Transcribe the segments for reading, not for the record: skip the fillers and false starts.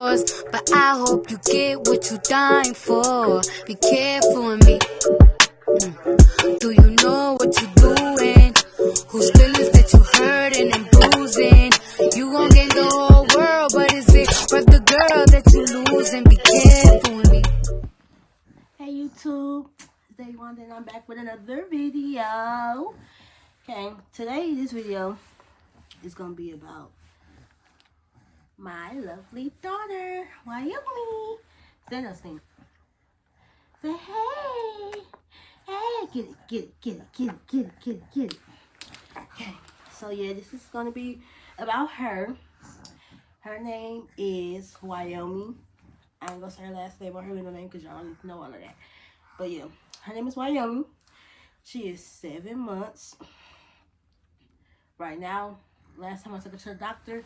But I hope you get what you dying for. Be careful with me. Do you know what you're doing? Whose feelings that you hurting and bruising? You gon' gain the whole world, but is it worth the girl that you losing? Be careful with me. Hey YouTube, it's Day One, and I'm back with another video. Okay, today this video is gonna be about my lovely daughter, Wyoming. Say that thing. Say hey, hey, get it, get it, get it, get it, get it, get it, get it. Okay, so yeah, this is gonna be about her. Her name is Wyoming. I ain't gonna say her last name or her middle name because y'all know all of that. But yeah, her name is Wyoming. She is 7 months. Right now, last time I took her to the doctor,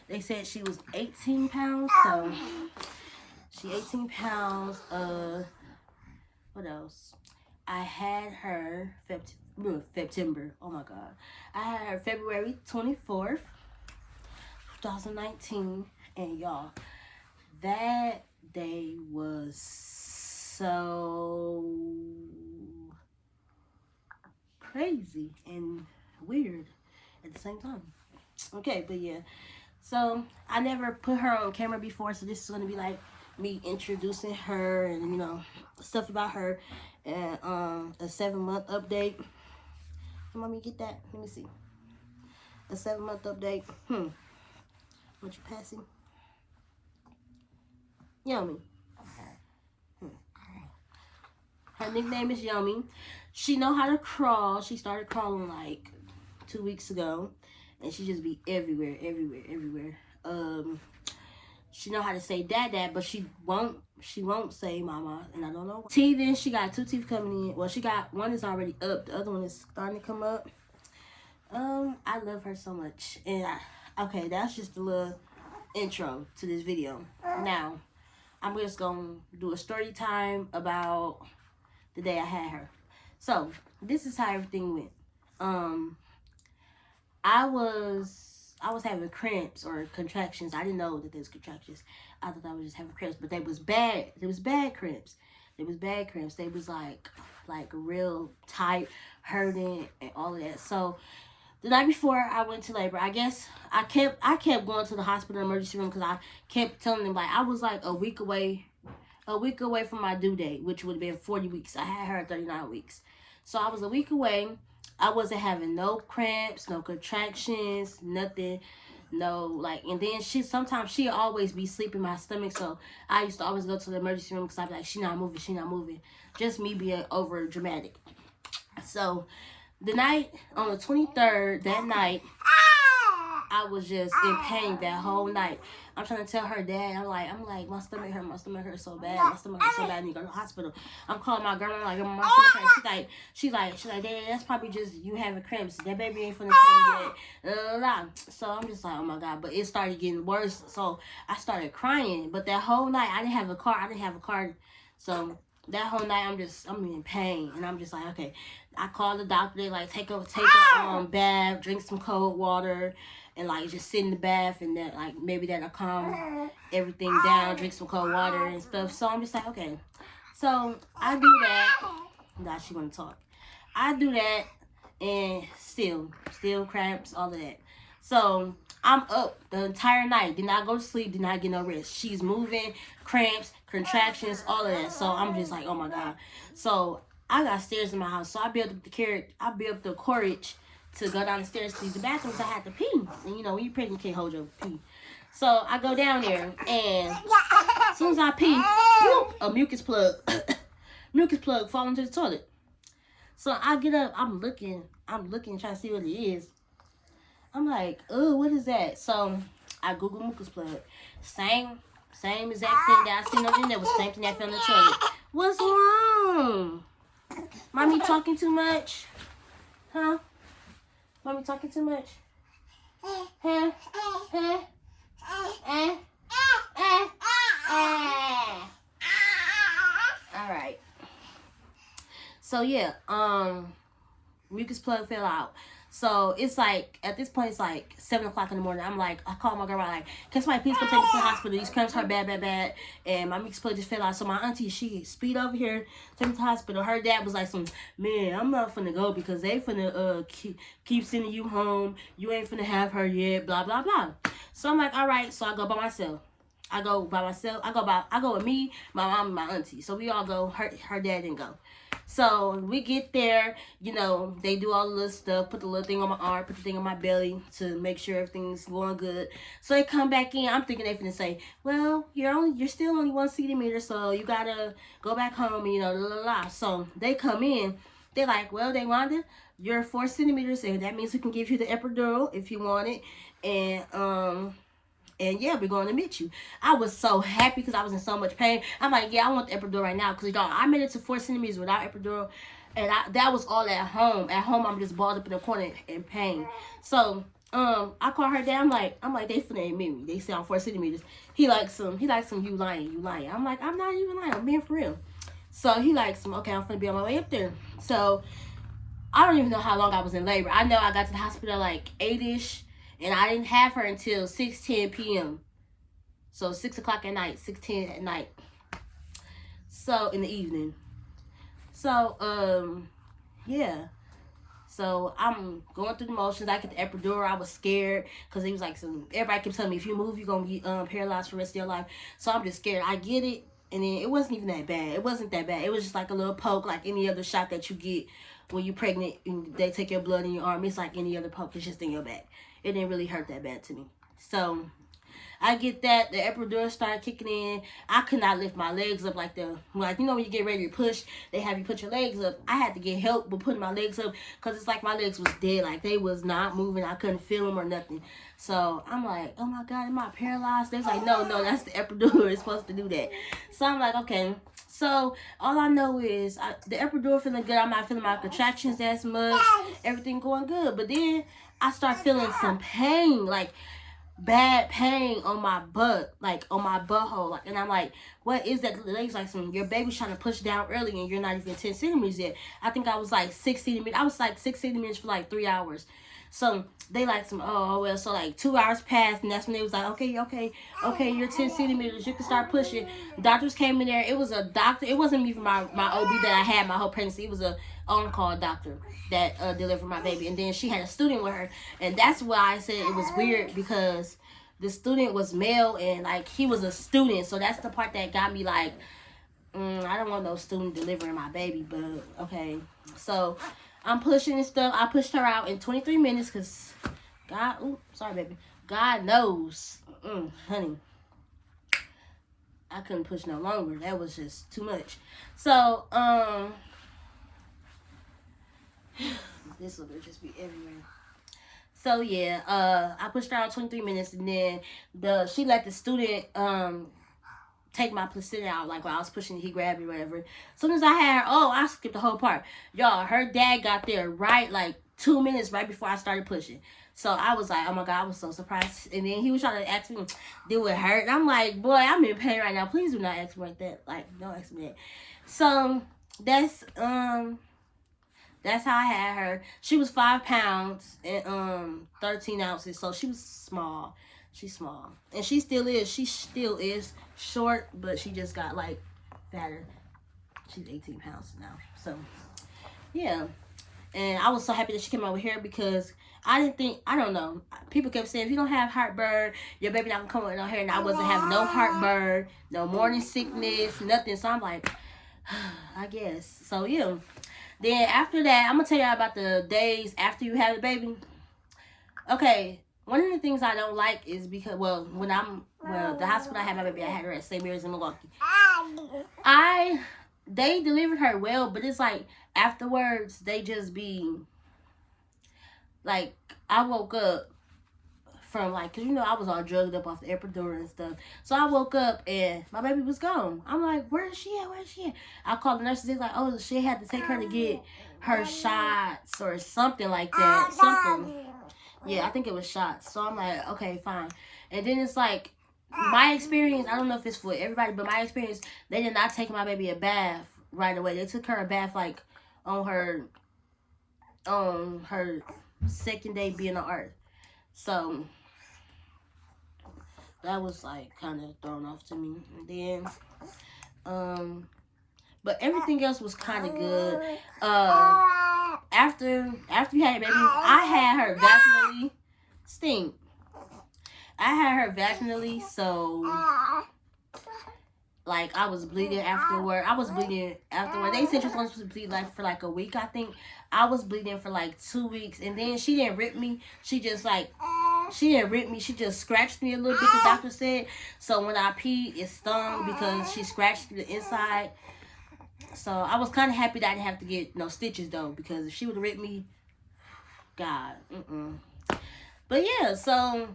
they said she was 18 pounds. So, she 18 pounds. What else? I had her September. Oh my God. I had her February 24th, 2019. And y'all, that day was so crazy and weird at the same time. Okay, but yeah. So I never put her on camera before, so this is gonna be like me introducing her and you know stuff about her and a 7-month update. Let me get that. Let me see. A 7-month update. What you passing? Yummy. Her nickname is Yummy. She know how to crawl. She started crawling like 2 weeks ago, and she just be everywhere, everywhere, everywhere. She know how to say dad, but she won't say mama, and I don't know why. Teething, she got 2 teeth coming in. Well, she got one is already up, the other one is starting to come up. I love her so much, and okay, that's just a little intro to this video. Now, I'm just gonna do a story time about the day I had her. So this is how everything went. I was having cramps or contractions. I didn't know that there was contractions. I thought I was just having cramps, but they was bad. There was bad cramps. There was bad cramps. They was like real tight, hurting, and all of that. So the night before I went to labor, I guess I kept going to the hospital emergency room because I kept telling them like I was like a week away from my due date, which would have been 40 weeks. I had her at 39 weeks. So I was a week away. I wasn't having no cramps, no contractions, nothing. No, like, and then sometimes she'd always be sleeping in my stomach. So I used to always go to the emergency room because I'd be like, she not moving. Just me being over dramatic. So the night on the 23rd, that night, I was just in pain that whole night. I'm trying to tell her dad, I'm like, my stomach hurt so bad. I need to go to the hospital. I'm calling my grandma, like, my stomach hurts. She's like, Dad, that's probably just you having cramps. That baby ain't finna come yet. So I'm just like, oh my God. But it started getting worse. So I started crying. But that whole night, I didn't have a car. So that whole night, I'm in pain. And I'm just like, okay. I called the doctor. They like, take a bath, drink some cold water, and like just sit in the bath, and that like maybe that'll calm everything down. Drink some cold water and stuff. So I'm just like, okay. So I do that. Now she want to talk. I do that, and still cramps, all of that. So I'm up the entire night. Did not go to sleep. Did not get no rest. She's moving, cramps, contractions, all of that. So I'm just like, oh my God. So I got stairs in my house, so I built up the courage to go down the stairs to use the bathroom. So I had to pee, and you know when you're pregnant, you can't hold your pee. So I go down there, and as soon as I pee, whoop, a mucus plug fall into the toilet. So I get up, I'm looking, trying to see what it is. I'm like, oh, what is that? So I Google mucus plug. Same exact thing that I seen on the internet was the same thing that I found in the toilet. What's wrong? Mommy talking too much? Huh? Mommy talking too much? Huh? Alright. So yeah, mucus plug fell out. So it's like, at this point, it's like 7 o'clock in the morning. I'm like, I call my girl, like, can somebody please come take me to the hospital? These cramps hurt bad, bad, bad. And my mixed plate just fell out. So my auntie, she speed over here, take me to the hospital. Her dad was like, man, I'm not finna go because they finna keep sending you home. You ain't finna have her yet, blah, blah, blah. So I'm like, all right. So I go by myself. I go with me, my mom, and my auntie. So we all go. Her dad didn't go. So we get there, you know, they do all the little stuff, put the little thing on my arm, put the thing on my belly to make sure everything's going good. So they come back in. I'm thinking they finna say, well, you're still only 1 centimeter, so you gotta go back home, you know, la la la. So they come in, they're like, well, Dewanda, you're 4 centimeters, and that means we can give you the epidural if you want it. And yeah, we're going to meet you. I was so happy because I was in so much pain. I'm like, yeah, I want the epidural right now. Because, y'all, I made it to 4 centimeters without epidural. And that was all at home. At home, I'm just balled up in the corner in pain. So, I call her dad. I'm like, they finna admit me. They say I'm 4 centimeters. He likes some, you lying. I'm like, I'm not even lying. I'm being for real. So, he likes some, okay, I'm finna be on my way up there. So, I don't even know how long I was in labor. I know I got to the hospital like 8-ish. And I didn't have her until 6:10 p.m. So 6 o'clock at night, 6:10 at night. So in the evening. So yeah. So I'm going through the motions. I get the epidural. I was scared because he was like, everybody kept telling me if you move, you're gonna get paralyzed for the rest of your life. So I'm just scared. I get it, and then it wasn't even that bad. It wasn't that bad. It was just like a little poke, like any other shot that you get when you're pregnant and they take your blood in your arm. It's like any other poke. It's just in your back. It didn't really hurt that bad to me. So I get that. The epidural started kicking in. I could not lift my legs up like you know, when you get ready to push, they have you put your legs up. I had to get help with putting my legs up because it's like my legs was dead. Like they was not moving. I couldn't feel them or nothing. So I'm like, oh my God, am I paralyzed? They was like, no, that's the epidural. It's supposed to do that. So I'm like, okay. So all I know is the epidural feeling good. I'm not feeling my contractions as much. Everything going good. But then I start feeling some pain, like bad pain on my butt, like on my butthole. Like, and I'm like, what is that? The lady's like, your baby's trying to push down early and you're not even 10 centimeters yet. I think I was like 6 centimeters. I was like 6 centimeters for like 3 hours. So they like oh well, so like 2 hours passed, and that's when they was like, okay, you're 10 centimeters, you can start pushing. Doctors came in there. It was a doctor. It wasn't even my OB that I had my whole pregnancy. It was a on-call doctor that delivered my baby, and then she had a student with her, and that's why I said it was weird because the student was male and like he was a student, so that's the part that got me like, I don't want no student delivering my baby, but okay. So I'm pushing and stuff. I pushed her out in 23 minutes because sorry, baby. God knows, honey, I couldn't push no longer. That was just too much. So, this will just be everywhere. So yeah, I pushed her out 23 minutes, and then she let the student take my placenta out, like while I was pushing, he grabbed me, whatever. As soon as I had her, I skipped the whole part. Y'all, her dad got there right like 2 minutes right before I started pushing. So I was like, oh my God, I was so surprised. And then he was trying to ask me, did it hurt? And I'm like, boy, I'm in pain right now. Please do not ask me like that. Like, don't ask me that. So that's how I had her. She was 5 pounds and 13 ounces. So she was small. She's small. And she still is. She still is short, but she just got like fatter. She's 18 pounds now. So yeah. And I was so happy that she came over here because I don't know. People kept saying, if you don't have heartburn, your baby not gonna come with no hair. And I wasn't having no heartburn, no morning sickness, nothing. So I'm like, I guess. So yeah. Then after that, I'm gonna tell y'all about the days after you have the baby. Okay, one of the things I don't like is because, the hospital I had my baby, I had her at St. Mary's in Milwaukee. They delivered her well, but it's like afterwards they just be like, I woke up from like, cause I was all drugged up off the epidural and stuff. So I woke up and my baby was gone. I'm like, where is she at? I called the nurses. They're like, oh, she had to take her to get her shots or something like that. Something. Yeah, I think it was shots. So I'm like, okay, fine. And then it's like, my experience, I don't know if it's for everybody, but my experience, they did not take my baby a bath right away. They took her a bath like on her second day being on Earth. So that was like kind of thrown off to me. And then, but everything else was kind of good. After you had a baby, I had her vaginally. Stink. I had her vaginally, so like I was bleeding afterward. They said she was supposed to bleed like for like a week, I think. I was bleeding for like 2 weeks, and then she didn't rip me. She didn't rip me. She just scratched me a little bit. The doctor said. So when I peed, it stung because she scratched the inside. So I was kind of happy that I didn't have to get no stitches though, because if she would have ripped me, God, But yeah, so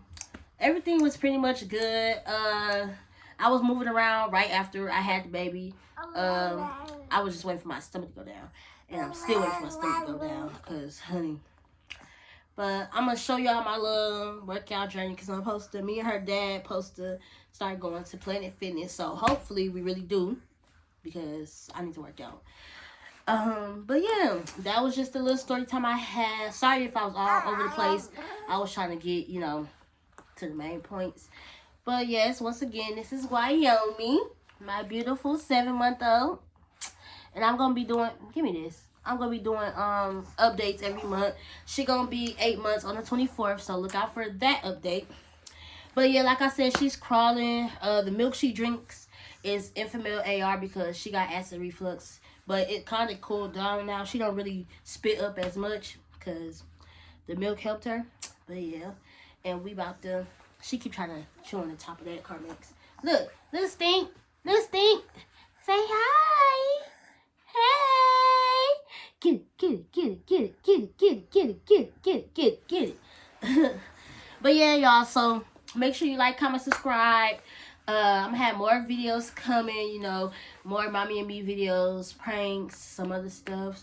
everything was pretty much good. I was moving around right after I had the baby. I was just waiting for my stomach to go down, and I'm still waiting for my stomach to go down, cause honey. But I'm gonna show y'all my little workout journey, cause me and her dad supposed to start going to Planet Fitness. So hopefully we really do, because I need to work out. But yeah, that was just a little story time I had. Sorry if I was all over the place. I was trying to get, to the main points. But yes, once again, this is Wyoming, my beautiful 7-month-old. And I'm going to be doing, give me this. I'm going to be doing updates every month. She going to be 8 months on the 24th, so look out for that update. But yeah, like I said, she's crawling. The milk she drinks is Enfamil AR because she got acid reflux. But it kind of cooled down now. She don't really spit up as much because the milk helped her. But yeah, and we about to, she keep trying to chew on the top of that Carmex. Look, little stink. Say hi. Hey. Get it. But yeah, y'all, so make sure you like, comment, subscribe. I'm gonna have more videos coming, more mommy and me videos, pranks, some other stuff,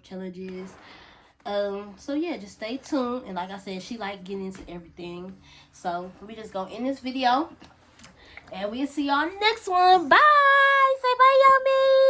challenges. So yeah, just stay tuned. And like I said, she like getting into everything. So we just gonna end this video, and we'll see y'all next one. Bye. Say bye, Yummy.